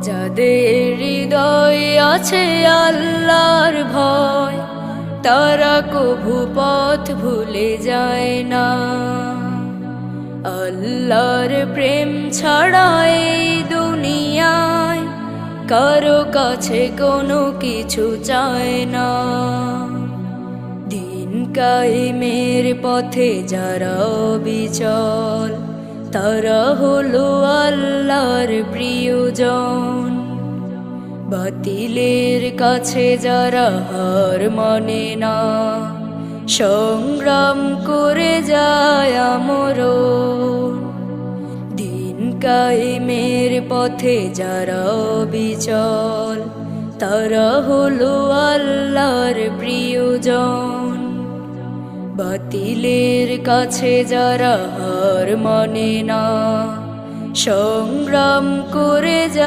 যাদের হৃদয়ে আছে আল্লাহর ভয়, তারা কভু পথ ভুলে যায় না। আল্লাহর প্রেম ছাড়া এই দুনিয়ায় কারো কাছে কোনো কিছু চায় না। দিন কায়েমের পথে যারা অবিচল, তারা হলো আল্লাহর প্রিয়জন। বাতিলের কাছে যারা হার মানে না, সংগ্রাম করে যায় আমরণ। দিন কায়েমের পথে যারা অবিচল, তারা হলো আল্লাহর প্রিয়জন। বাতিলের কাছে যারা হার মানে না, সংগ্রাম করে যায়।